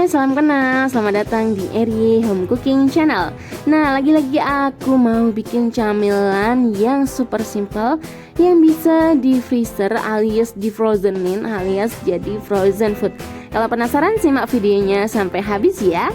salam kenal, selamat datang di RY Home Cooking Channel. Nah, lagi-lagi aku mau bikin camilan yang super simple, yang bisa di freezer alias di frozenin alias jadi frozen food. Kalau penasaran, simak videonya sampai habis ya.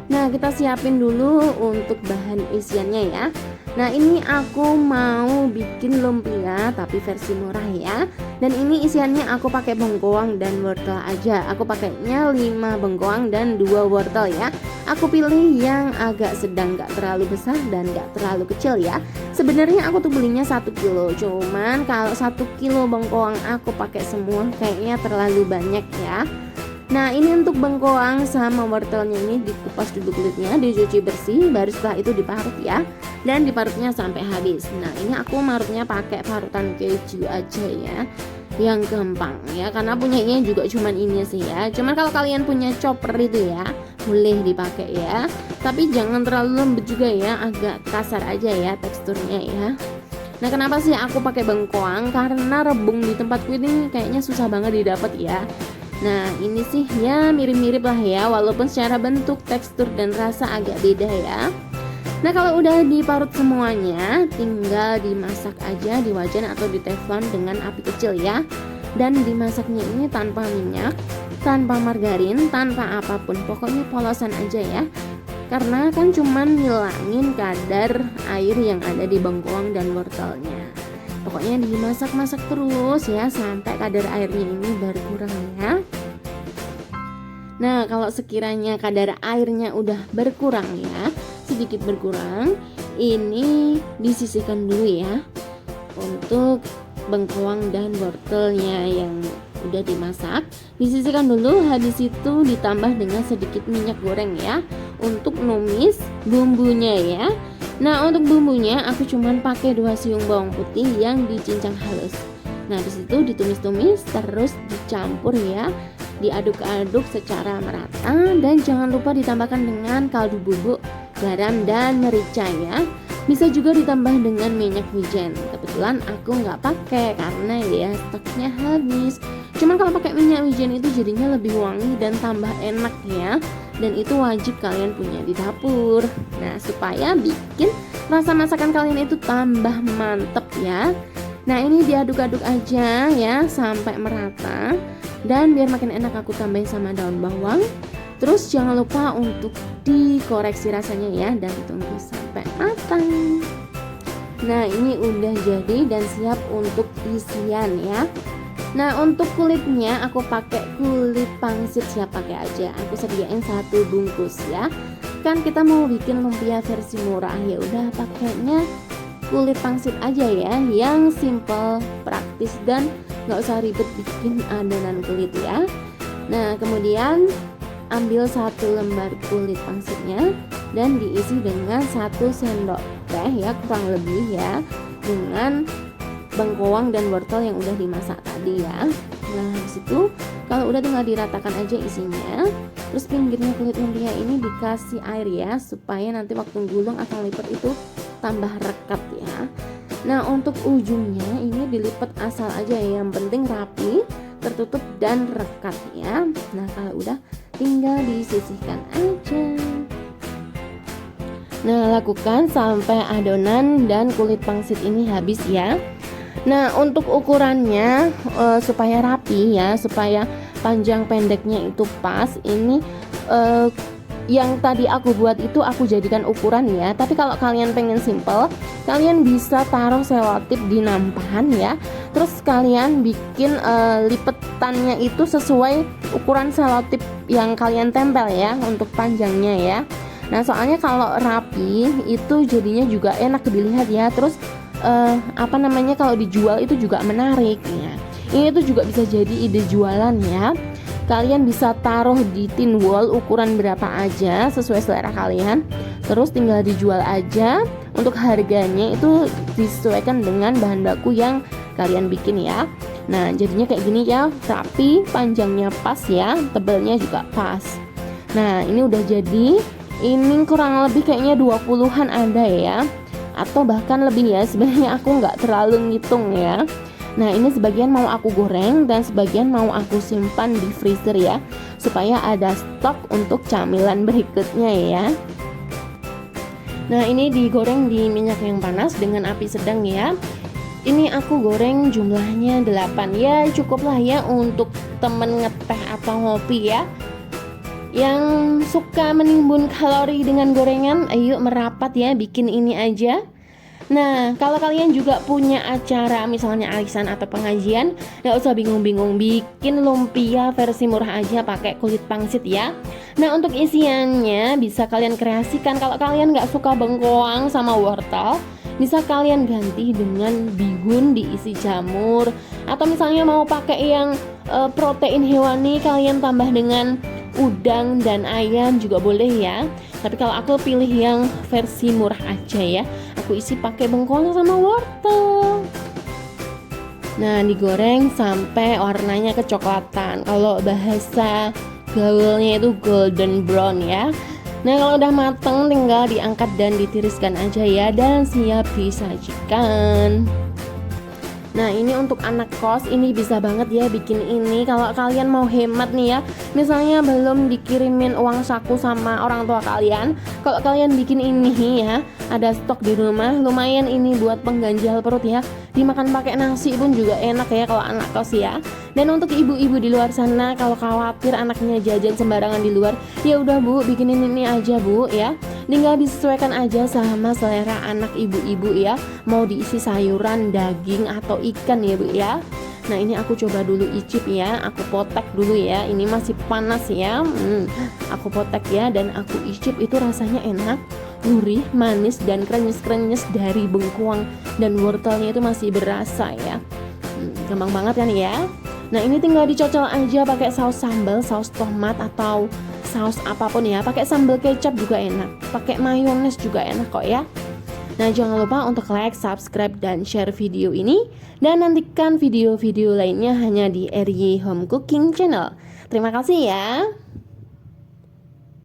Nah, kita siapin dulu untuk bahan isiannya ya. Nah, ini aku mau bikin lumpia tapi versi murah ya. Dan ini isiannya aku pakai bengkoang dan wortel aja. Aku pakainya 5 bengkoang dan 2 wortel ya. Aku pilih yang agak sedang, gak terlalu besar dan gak terlalu kecil ya. Sebenarnya aku tuh belinya 1 kilo. Cuman kalau 1 kilo bengkoang aku pakai semua kayaknya terlalu banyak ya. Nah, ini untuk bengkoang sama wortelnya ini dikupas dulu kulitnya, dicuci bersih, baru setelah itu diparut ya. Dan diparutnya sampai habis. Nah, ini aku marutnya pakai parutan keju aja ya, yang gampang ya, karena punyanya juga cuman ini sih ya. Cuman kalau kalian punya chopper itu ya, boleh dipakai ya. Tapi jangan terlalu lembut juga ya, agak kasar aja ya teksturnya ya. Nah, kenapa sih aku pakai bengkoang? Karena rebung di tempatku ini kayaknya susah banget didapat ya. Nah, ini sih ya mirip-mirip lah ya, walaupun secara bentuk, tekstur, dan rasa agak beda ya. Nah, kalau udah diparut semuanya, tinggal dimasak aja di wajan atau di teflon dengan api kecil ya. Dan dimasaknya ini tanpa minyak, tanpa margarin, tanpa apapun, pokoknya polosan aja ya. Karena kan cuman ngilangin kadar air yang ada di bengkoang dan wortelnya. Pokoknya dimasak-masak terus ya sampai kadar airnya ini berkurang ya. Nah, kalau sekiranya kadar airnya udah berkurang ya, sedikit berkurang, ini disisihkan dulu ya untuk bengkoang dan wortelnya yang udah dimasak. Disisihkan dulu, habis itu ditambah dengan sedikit minyak goreng ya untuk numis bumbunya ya. Nah, untuk bumbunya aku cuman pakai 2 siung bawang putih yang dicincang halus. Nah, disitu ditumis-tumis terus dicampur ya, diaduk-aduk secara merata, dan jangan lupa ditambahkan dengan kaldu bubuk, garam, dan merica ya. Bisa juga ditambah dengan minyak wijen. Kebetulan aku nggak pakai karena ya stoknya habis. Cuman kalau pakai minyak wijen itu jadinya lebih wangi dan tambah enak ya. Dan itu wajib kalian punya di dapur. Nah, supaya bikin rasa masakan kalian itu tambah mantep ya. Nah, ini diaduk-aduk aja ya sampai merata. Dan biar makin enak aku tambahin sama daun bawang. Terus jangan lupa untuk dikoreksi rasanya ya, dan tunggu sampai matang. Nah, ini udah jadi dan siap untuk isian ya. Nah, untuk kulitnya aku pakai kulit pangsit, siap pakai aja. Aku sediain 1 bungkus ya. Kan kita mau bikin lumpia versi murah, ya udah pakainya kulit pangsit aja ya, yang simple, praktis, dan nggak usah ribet bikin adonan kulit ya. Nah, kemudian ambil 1 lembar kulit pangsitnya dan diisi dengan 1 sendok teh ya, kurang lebih ya, dengan bengkoang dan wortel yang udah dimasak tadi ya. Nah, habis itu kalau udah tinggal diratakan aja isinya. Terus pinggirnya kulit lumpia ini dikasih air ya, supaya nanti waktu gulung atau lipat itu tambah rekat ya. Nah, untuk ujungnya ini dilipat asal aja ya, yang penting rapi, tertutup, dan rekat ya. Nah, kalau udah tinggal disisihkan aja. Nah, lakukan sampai adonan dan kulit pangsit ini habis ya. Nah, untuk ukurannya supaya rapi ya, supaya panjang pendeknya itu pas, ini yang tadi aku buat itu aku jadikan ukuran ya. Tapi kalau kalian pengen simple, kalian bisa taruh selotip di nampahan ya. Terus kalian bikin lipetannya itu sesuai ukuran selotip yang kalian tempel ya, untuk panjangnya ya. Nah, soalnya kalau rapi itu jadinya juga enak dilihat ya. Terus kalau dijual itu juga menarik ya. Ini tuh juga bisa jadi ide jualan ya. Kalian bisa taruh di tin wall ukuran berapa aja sesuai selera kalian. Terus tinggal dijual aja. Untuk harganya itu disesuaikan dengan bahan baku yang kalian bikin ya. Nah, jadinya kayak gini ya, rapi, panjangnya pas ya, tebalnya juga pas. Nah, ini udah jadi. Ini kurang lebih kayaknya 20-an ada ya, atau bahkan lebih ya, sebenarnya aku nggak terlalu ngitung ya. Nah, ini sebagian mau aku goreng dan sebagian mau aku simpan di freezer ya, supaya ada stok untuk camilan berikutnya ya. Nah, ini digoreng di minyak yang panas dengan api sedang ya. Ini aku goreng jumlahnya 8 ya, cukuplah ya untuk temen ngeteh atau ngopi ya. Yang suka menimbun kalori dengan gorengan, ayo merapat ya, bikin ini aja. Nah, kalau kalian juga punya acara misalnya arisan atau pengajian, gak usah bingung-bingung, bikin lumpia versi murah aja pakai kulit pangsit ya. Nah, untuk isiannya bisa kalian kreasikan. Kalau kalian gak suka bengkoang sama wortel, bisa kalian ganti dengan bihun diisi jamur. Atau misalnya mau pakai yang protein hewani, kalian tambah dengan udang dan ayam juga boleh ya. Tapi kalau aku pilih yang versi murah aja ya, aku isi pakai bengkoang sama wortel. Nah, digoreng sampai warnanya kecoklatan. Kalau bahasa gaulnya itu golden brown ya. Nah, kalau udah mateng tinggal diangkat dan ditiriskan aja ya, dan siap disajikan. Nah, ini untuk anak kos, ini bisa banget ya bikin ini. Kalau kalian mau hemat nih ya, misalnya belum dikirimin uang saku sama orang tua kalian, kalau kalian bikin ini ya, ada stok di rumah, lumayan ini buat pengganjal perut ya. Dimakan pakai nasi pun juga enak ya kalau anak kos ya. Dan untuk ibu-ibu di luar sana, kalau khawatir anaknya jajan sembarangan di luar, ya udah Bu, bikinin ini aja Bu ya. Tinggal disesuaikan aja sama selera anak ibu-ibu ya. Mau diisi sayuran, daging, atau ikan ya Bu ya. Nah, ini aku coba dulu icip ya. Aku potek dulu ya. Ini masih panas ya. Aku potek ya dan aku icip, itu rasanya enak, gurih, manis, dan krenyes-krenyes dari bengkoang dan wortelnya itu masih berasa ya. Gampang banget kan ya. Nah, ini tinggal dicocol aja pakai saus sambal, saus tomat, atau saus apapun ya. Pakai sambal kecap juga enak, pakai mayones juga enak kok ya. Nah, jangan lupa untuk like, subscribe, dan share video ini. Dan nantikan video-video lainnya hanya di RY Home Cooking Channel. Terima kasih ya.